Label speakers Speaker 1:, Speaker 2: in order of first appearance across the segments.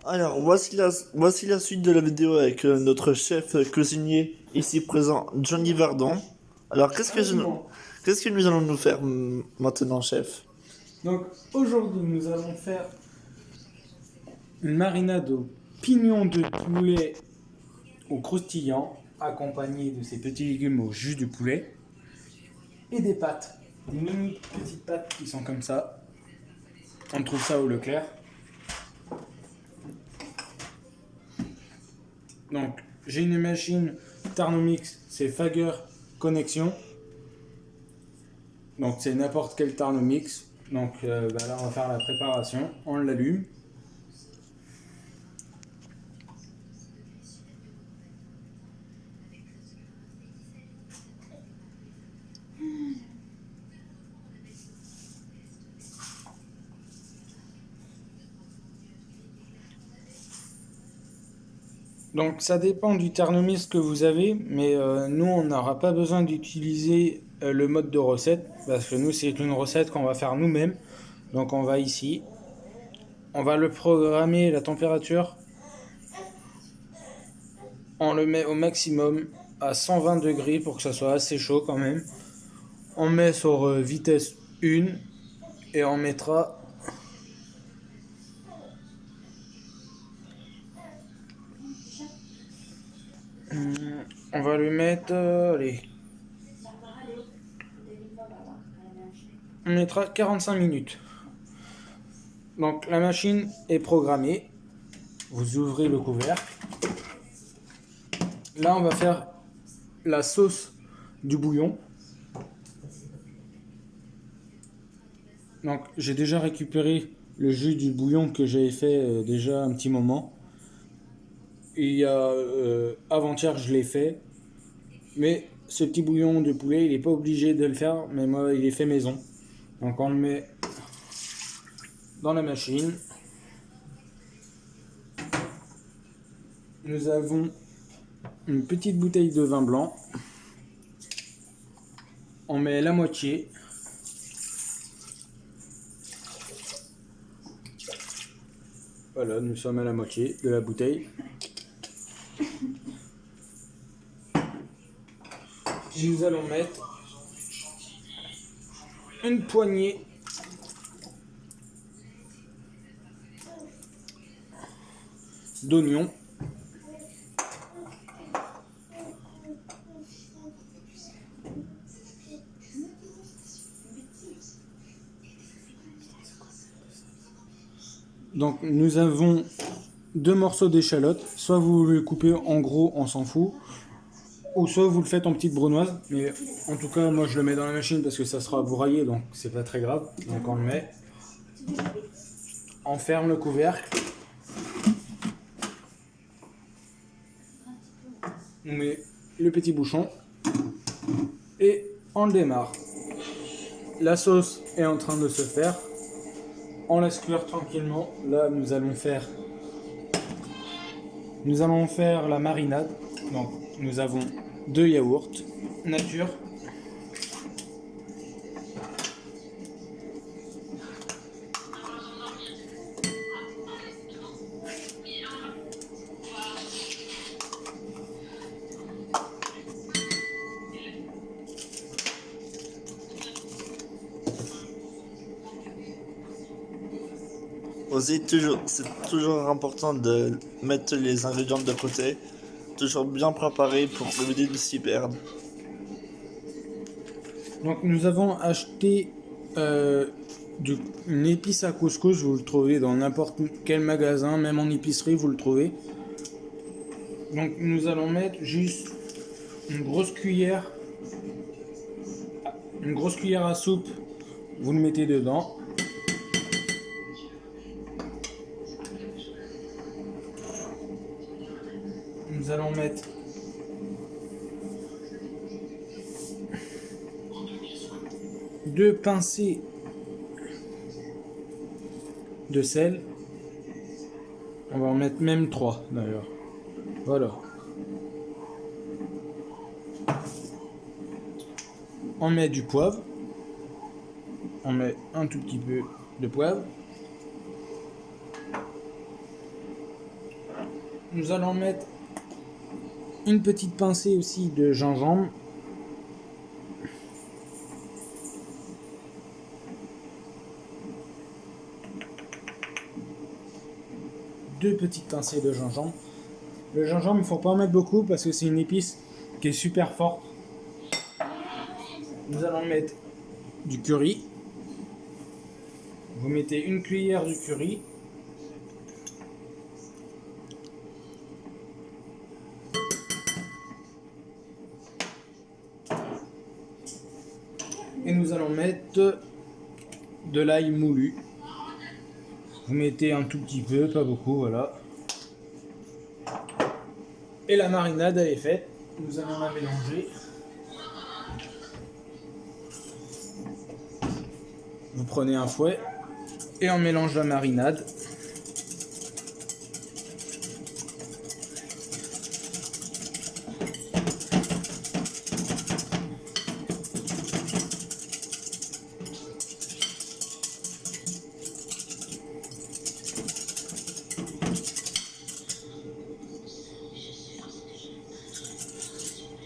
Speaker 1: Alors, voici la suite de la vidéo avec notre chef cuisinier ici présent, Johnny Verdon. Alors,
Speaker 2: Absolument.
Speaker 1: qu'est-ce que nous allons nous faire maintenant, chef?
Speaker 2: Donc aujourd'hui, nous allons faire une marinade au pignon de poulet au croustillant, accompagnée de ces petits légumes au jus du poulet et des pâtes, des mini petites pâtes qui sont comme ça. On trouve ça au Leclerc. Donc j'ai une machine Thermomix, c'est Fager Connexion. Donc c'est n'importe quel Thermomix. Donc là on va faire la préparation. On l'allume. Donc ça dépend du Thermomix que vous avez, mais nous on n'aura pas besoin d'utiliser le mode de recette, parce que nous c'est une recette qu'on va faire nous-mêmes. Donc on va ici, on va le programmer la température, on le met au maximum à 120 degrés pour que ça soit assez chaud quand même. On met sur vitesse 1 et on mettra on va lui mettre allez, on mettra 45 minutes. Donc la machine est programmée. Vous ouvrez le couvercle. Là, on va faire la sauce du bouillon. Donc, j'ai déjà récupéré le jus du bouillon que j'avais fait déjà un petit moment. Il y a avant-hier, je l'ai fait. Mais ce petit bouillon de poulet, il n'est pas obligé de le faire, mais moi, il est fait maison. Donc, on le met dans la machine. Nous avons une petite bouteille de vin blanc. On met la moitié. Voilà, nous sommes à la moitié de la bouteille. Et nous allons mettre une poignée d'oignons. Donc nous avons deux morceaux d'échalote. Soit vous le coupez en gros, on s'en fout. Ou soit vous le faites en petites brunoises. Mais en tout cas, moi je le mets dans la machine parce que ça sera broyé, donc c'est pas très grave. Donc on le met. On ferme le couvercle. On met le petit bouchon. Et on le démarre. La sauce est en train de se faire. On laisse cuire tranquillement. Là, nous allons faire la marinade. Donc, nous avons 2 yaourts nature.
Speaker 1: Aussi, c'est toujours important de mettre les ingrédients de côté, toujours bien préparés pour éviter de s'y perdre.
Speaker 2: Donc, nous avons acheté une épice à couscous. Vous le trouvez dans n'importe quel magasin, même en épicerie, vous le trouvez. Donc, nous allons mettre juste une grosse cuillère à soupe. Vous le mettez dedans. Nous allons mettre deux pincées de sel. On va en mettre même 3 d'ailleurs. Voilà. On met du poivre. On met un tout petit peu de poivre. nous allons mettre une petite pincée aussi de gingembre. Deux petites pincées de gingembre. Le gingembre, il ne faut pas en mettre beaucoup parce que c'est une épice qui est super forte. Nous allons mettre du curry. Vous mettez une cuillère du curry. Et nous allons mettre de l'ail moulu. Vous mettez un tout petit peu, pas beaucoup, voilà. Et la marinade elle est faite. Nous allons la mélanger. Vous prenez un fouet et on mélange la marinade.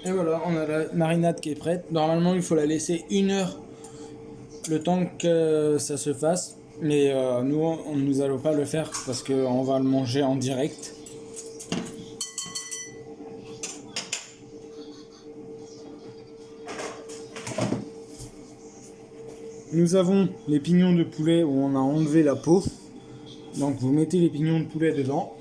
Speaker 2: Et voilà, on a la marinade qui est prête. Normalement, il faut la laisser 1 heure le temps que ça se fasse. Mais nous allons pas le faire parce qu'on va le manger en direct. Nous avons les pignons de poulet où on a enlevé la peau. Donc vous mettez les pignons de poulet dedans.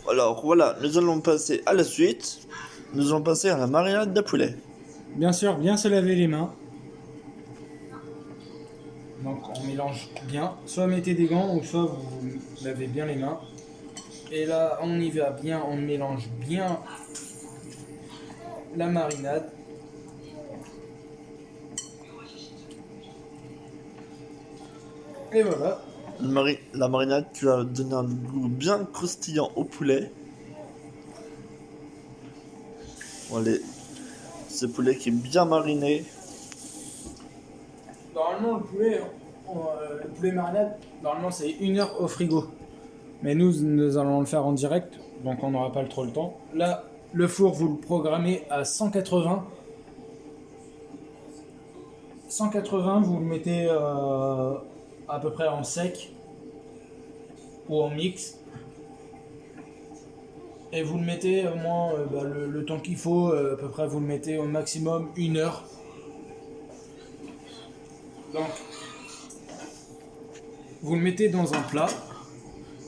Speaker 1: Alors voilà, nous allons passer à la suite. Nous allons passer à la marinade de poulet.
Speaker 2: Bien sûr, bien se laver les mains. Donc on mélange bien. Soit mettez des gants ou soit vous lavez bien les mains. Et là, on y va bien, on mélange bien la marinade. Et voilà.
Speaker 1: La marinade qui va donner un goût bien croustillant au poulet. Voilà, ce poulet qui est bien mariné.
Speaker 2: Normalement, le poulet marinade, normalement c'est 1 heure au frigo. Mais nous allons le faire en direct, donc on n'aura pas trop le temps. Là, le four, vous le programmez à 180. 180, vous le mettez à peu près en sec ou en mix. Et vous le mettez au moins le temps qu'il faut, à peu près vous le mettez au maximum 1 heure. Donc, vous le mettez dans un plat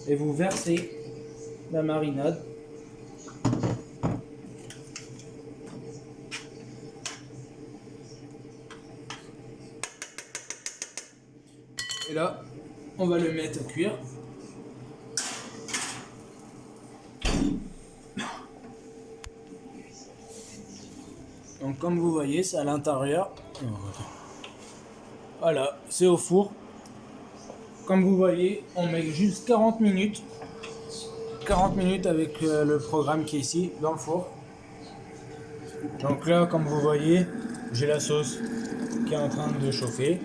Speaker 2: et vous versez la marinade. Et là, on va le mettre à cuire. Donc comme vous voyez, c'est à l'intérieur. Voilà, c'est au four. Comme vous voyez, on met juste 40 minutes. 40 minutes avec le programme qui est ici, dans le four. Donc là, comme vous voyez, j'ai la sauce qui est en train de chauffer.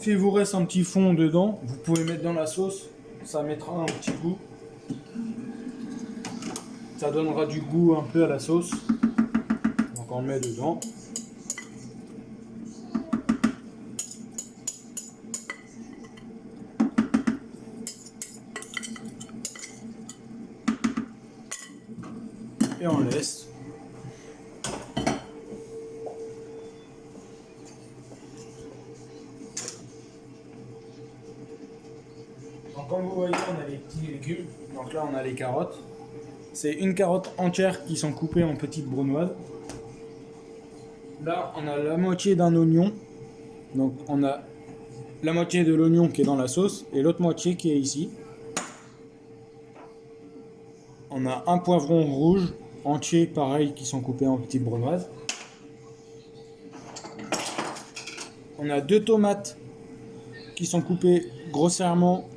Speaker 2: Si vous reste un petit fond dedans, vous pouvez mettre dans la sauce, ça mettra un petit goût. Ça donnera du goût un peu à la sauce. Donc on le met dedans. Et on laisse. Donc comme vous voyez, on a les petits légumes. Donc là on a les carottes. C'est une carotte entière qui sont coupées en petites brunoises. Là on a la moitié d'un oignon. Donc on a la moitié de l'oignon qui est dans la sauce et l'autre moitié qui est ici. On a un poivron rouge entier pareil qui sont coupés en petites brunoises. On a 2 tomates qui sont coupées grossièrement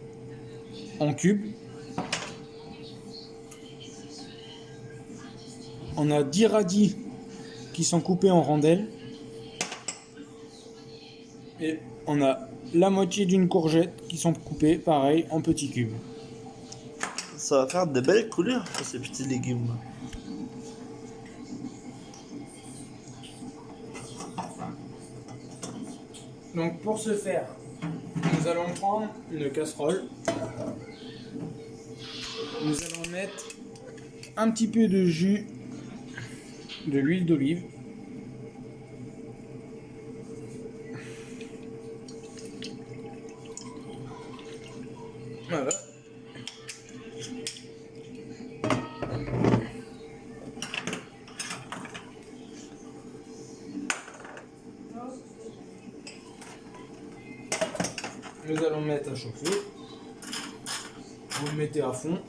Speaker 2: en cubes. On a 10 radis qui sont coupés en rondelles. Et on a la moitié d'une courgette qui sont coupées, pareil, en petits cubes.
Speaker 1: Ça va faire de belles couleurs pour ces petits légumes.
Speaker 2: Donc pour ce faire, nous allons prendre une casserole. Nous allons mettre un petit peu de jus de l'huile d'olive. Voilà. Nous allons mettre à chauffer. Vous le mettez à fond.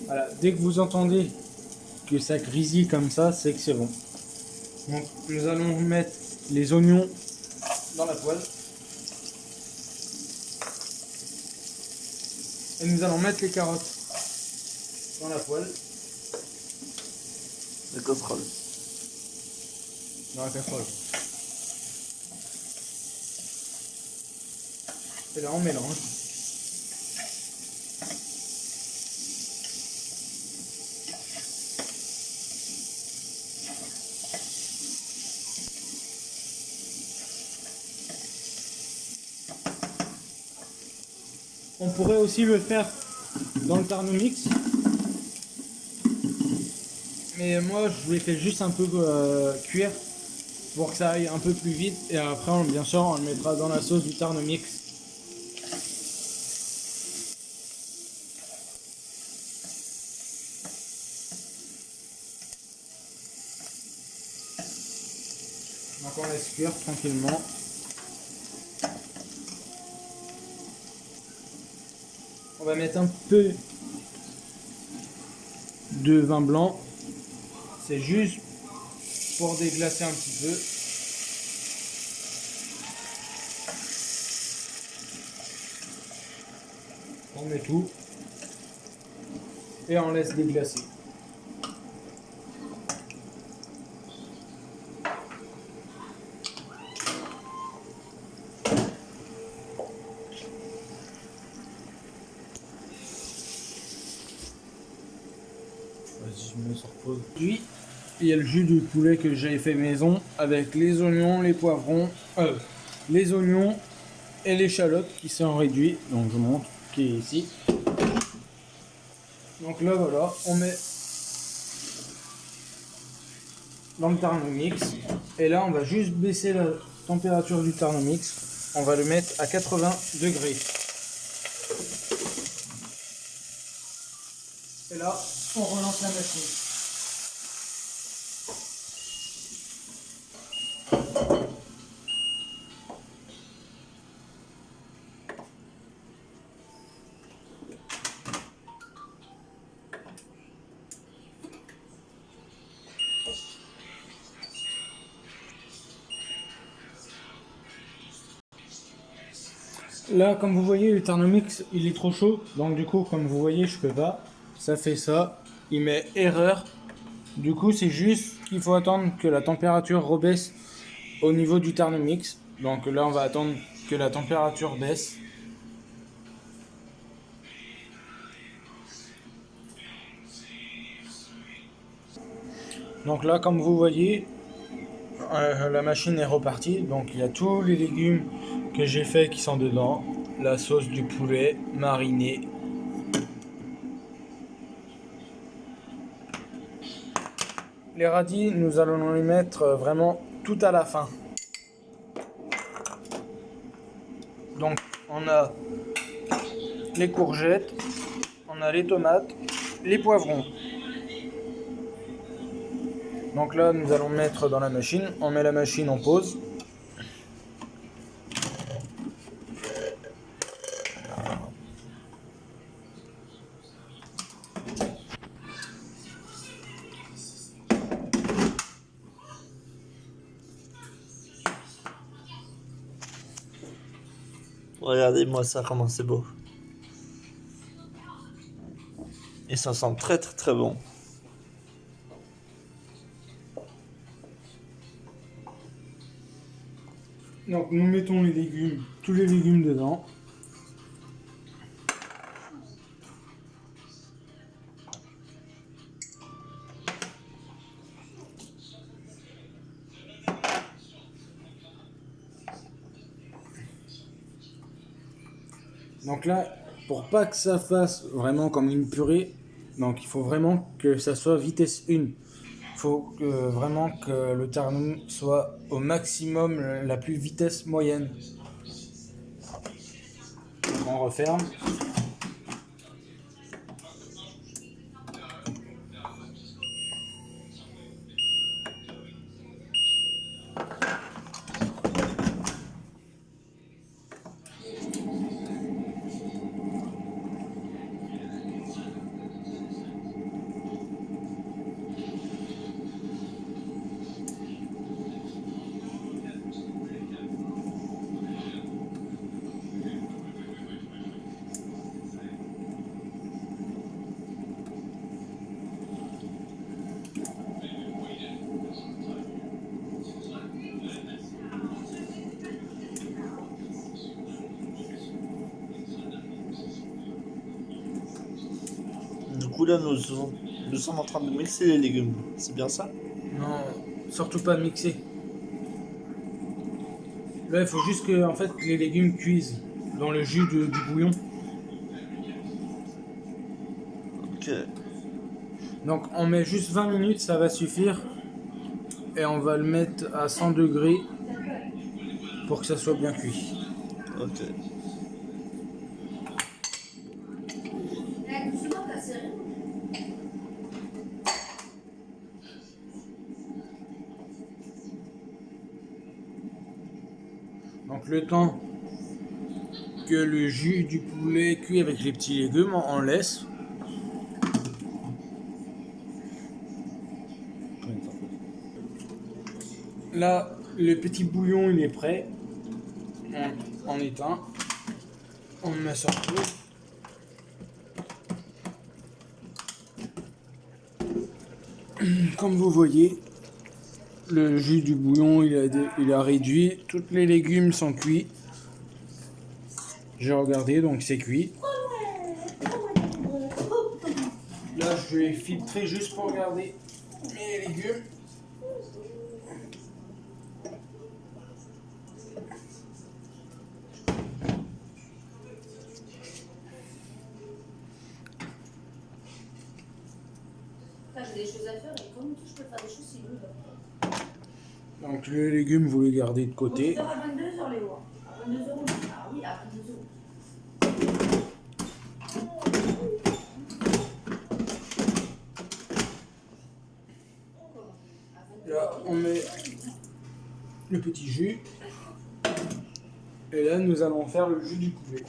Speaker 2: Voilà, dès que vous entendez que ça grésille comme ça, c'est que c'est bon. Donc nous allons mettre les oignons dans la poêle. Et nous allons mettre les carottes dans la poêle,
Speaker 1: La casserole.
Speaker 2: dans la casserole. Et là on mélange. On pourrait aussi le faire dans le Thermomix. Mais moi je l'ai fait juste un peu cuire pour que ça aille un peu plus vite. Et après bien sûr on le mettra dans la sauce du Thermomix. Donc on laisse cuire tranquillement. On va mettre un peu de vin blanc. C'est juste pour déglacer un petit peu. On met tout. Et on laisse déglacer. Vas-y, je mets sur pause. Puis, il y a le jus de poulet que j'ai fait maison avec les oignons, les poivrons, les oignons et l'échalote qui sont réduits. Donc je montre qui est ici. Donc là voilà, on met dans le Thermomix. Et là on va juste baisser la température du Thermomix. On va le mettre à 80 degrés. Et là, on relance la machine. Là, comme vous voyez, le Thermomix, il est trop chaud. Donc du coup, comme vous voyez, je peux pas. Ça fait ça. Il met erreur. Du coup, c'est juste qu'il faut attendre que la température rebaisse au niveau du Thermomix. Donc là, on va attendre que la température baisse. Donc là, comme vous voyez, la machine est repartie. Donc il y a tous les légumes que j'ai fait qui sont dedans. La sauce du poulet mariné. Les radis, nous allons les mettre vraiment tout à la fin. Donc on a les courgettes, on a les tomates, les poivrons. Donc là, nous allons mettre dans la machine. On met la machine en pause.
Speaker 1: Regardez-moi ça, comment c'est beau. Et ça sent très très très bon.
Speaker 2: Donc nous mettons les légumes, tous les légumes dedans. Donc là, pour pas que ça fasse vraiment comme une purée, donc il faut vraiment que ça soit vitesse 1. Il faut vraiment que le tarnum soit au maximum la plus vitesse moyenne. Donc on referme.
Speaker 1: Du coup là, nous sommes en train de mixer les légumes. C'est bien ça?
Speaker 2: Non, surtout pas mixer. Là, il faut juste que en fait, les légumes cuisent dans le jus du bouillon.
Speaker 1: Ok.
Speaker 2: Donc on met juste 20 minutes, ça va suffire. Et on va le mettre à 100 degrés pour que ça soit bien cuit.
Speaker 1: Ok.
Speaker 2: Donc le temps que le jus du poulet cuit avec les petits légumes, on laisse. Là, le petit bouillon il est prêt. On éteint. On le met sur le feu. Comme vous voyez, le jus du bouillon il a réduit. Tous les légumes sont cuits. J'ai regardé, donc c'est cuit. Là, je vais filtrer juste pour regarder les légumes.
Speaker 3: J'ai des choses à faire et comme je peux faire des choses, c'est nul.
Speaker 2: Donc les légumes, vous les gardez de côté.
Speaker 3: À 22h, Léo. À 22h. Ah oui, à 22h.
Speaker 2: Là, on met le petit jus. Et là, nous allons faire le jus du poulet.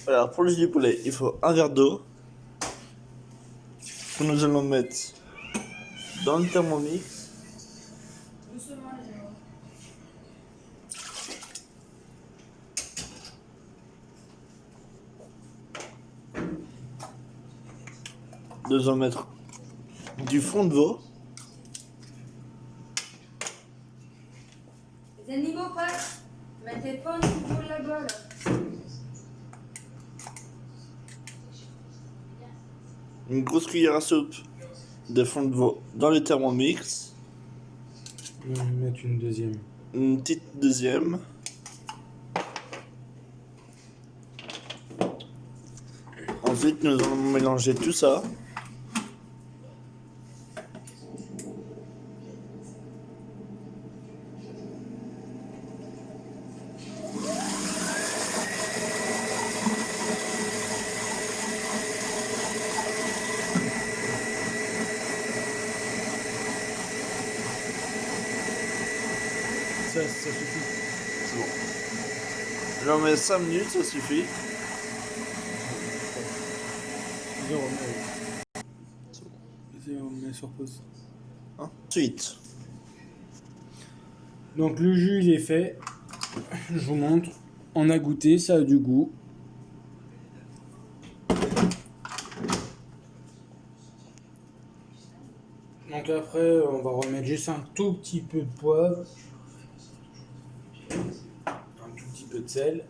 Speaker 1: Alors pour le jus du poulet, il faut un verre d'eau que nous allons mettre dans le thermomix.
Speaker 3: Doucement, les gens.
Speaker 1: Nous allons mettre du fond de veau.
Speaker 3: Les animaux passent. Mettez pas en dessous de la balle.
Speaker 1: Une grosse cuillère à soupe de fond de veau dans le thermomix.
Speaker 2: Je vais mettre une deuxième.
Speaker 1: Une petite deuxième. Ensuite, nous allons mélanger tout ça.
Speaker 2: Ça suffit.
Speaker 1: C'est bon. J'en mets 5 minutes, ça suffit.
Speaker 2: On met sur pause.
Speaker 1: Ensuite,
Speaker 2: Donc le jus il est fait. Je vous montre. On a goûté, ça a du goût. Donc après, on va remettre juste un tout petit peu de poivre. Un tout petit peu de sel.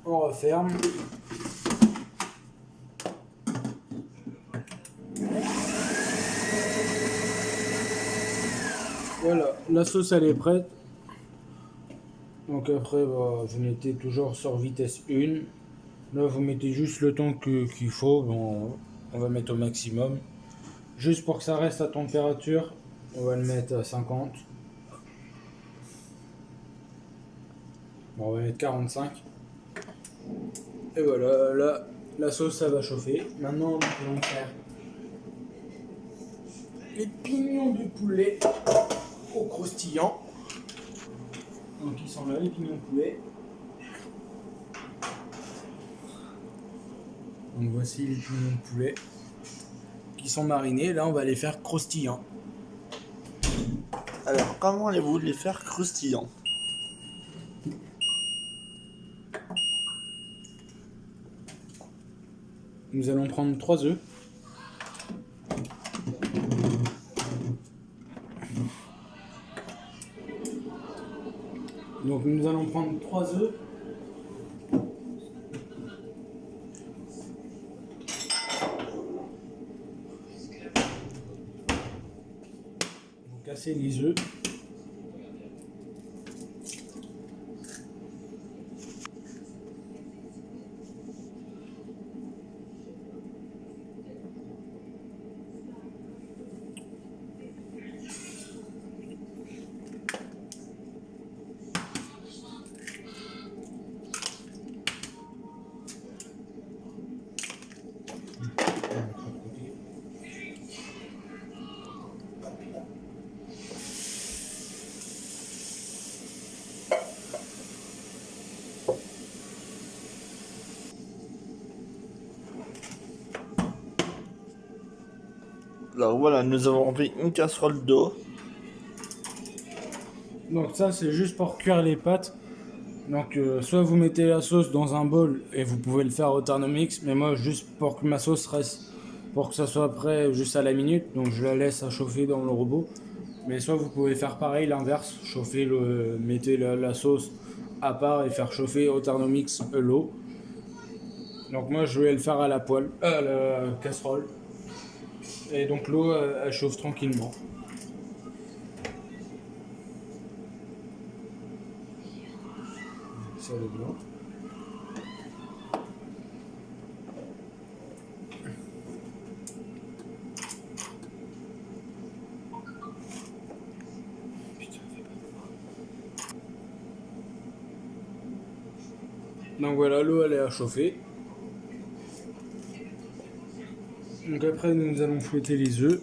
Speaker 2: On referme. Voilà, la sauce elle est prête. Donc après, vous mettez toujours sur vitesse 1. Là, vous mettez juste le temps qu'il faut. Bon, on va mettre au maximum. Juste pour que ça reste à température, on va le mettre à 50. Bon, on va mettre 45. Et voilà, là, la sauce, ça va chauffer. Maintenant, nous allons faire les pignons de poulet au croustillant. Donc, ils sont là, les pignons de poulet. Donc, voici les pignons de poulet qui sont marinés. Là, on va les faire croustillants.
Speaker 1: Alors, comment allez-vous les faire croustillants?
Speaker 2: Nous allons prendre 3 œufs. Donc nous allons prendre 3 œufs. Vous cassez les œufs.
Speaker 1: Alors voilà, nous avons rempli une casserole d'eau.
Speaker 2: Donc ça c'est juste pour cuire les pâtes. Donc soit vous mettez la sauce dans un bol et vous pouvez le faire au Thermomix, mais moi juste pour que ma sauce reste, pour que ça soit prêt juste à la minute, donc je la laisse à chauffer dans le robot. Mais soit vous pouvez faire pareil, l'inverse, mettez la sauce à part et faire chauffer au Thermomix l'eau. Donc moi je vais le faire à la poêle, à la casserole. Et donc l'eau elle chauffe tranquillement. Ça le blanc. Donc voilà, l'eau elle est à chauffer. Donc après nous allons fouetter les œufs.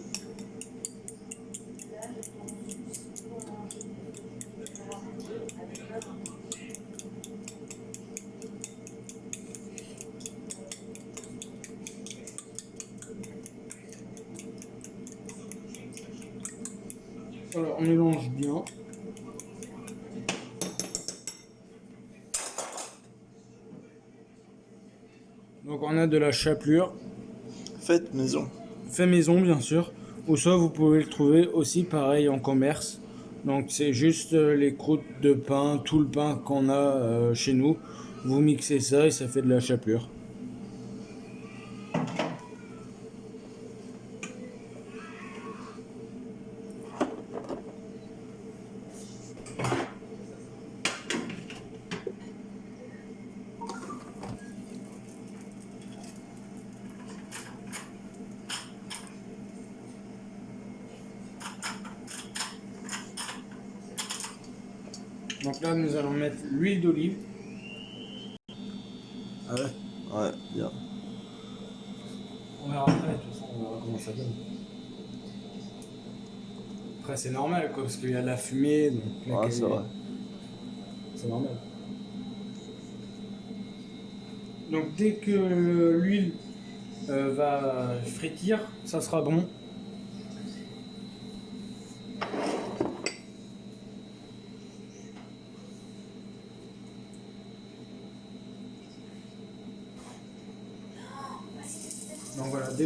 Speaker 2: Alors on mélange bien. Donc on a de la chapelure,
Speaker 1: Faites maison.
Speaker 2: fait maison bien sûr, ou soit vous pouvez le trouver aussi pareil en commerce. Donc c'est juste les croûtes de pain, tout le pain qu'on a chez nous. Vous mixez ça et ça fait de la chapelure. Donc là nous allons mettre l'huile d'olive.
Speaker 1: Ah ouais? Ouais, bien.
Speaker 2: On verra après, de toute façon on verra comment ça donne. Après c'est normal quoi, parce qu'il y a de la fumée, donc
Speaker 1: Ouais, c'est vrai.
Speaker 2: c'est normal. Donc dès que l'huile va frétir, ça sera bon.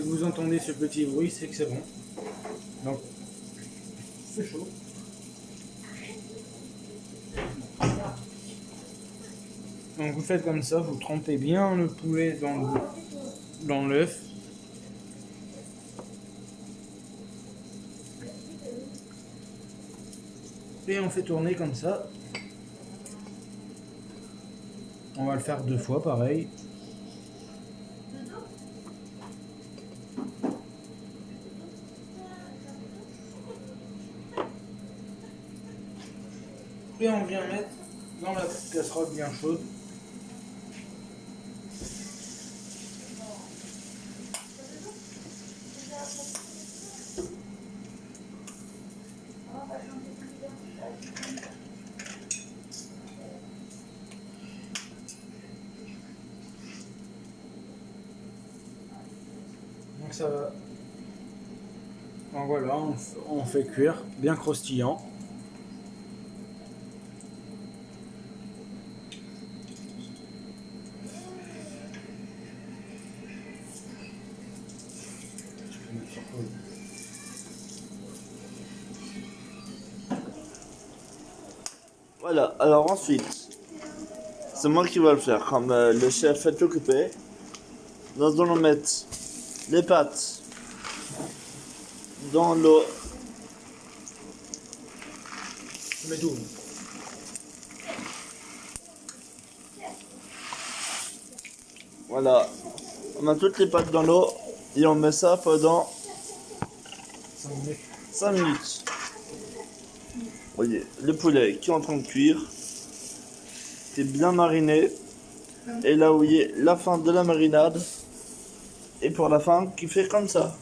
Speaker 2: vous entendez ce petit bruit, c'est que c'est bon. Donc, c'est chaud. Donc vous faites comme ça, vous trempez bien le poulet dans l'œuf. Et on fait tourner comme ça. On va le faire 2 fois pareil. Et on vient mettre dans la casserole bien chaude. Donc ça va. Donc voilà, on fait cuire bien croustillant.
Speaker 1: Voilà, alors ensuite, c'est moi qui vais le faire, comme le chef est occupé. Nous allons mettre les pâtes dans l'eau.
Speaker 2: Je mets tout.
Speaker 1: Voilà, on met toutes les pâtes dans l'eau et on met ça pendant 5 minutes. Voyez, le poulet qui est en train de cuire, qui est bien mariné. Et là, vous voyez la fin de la marinade. Et pour la fin, qui fait comme ça.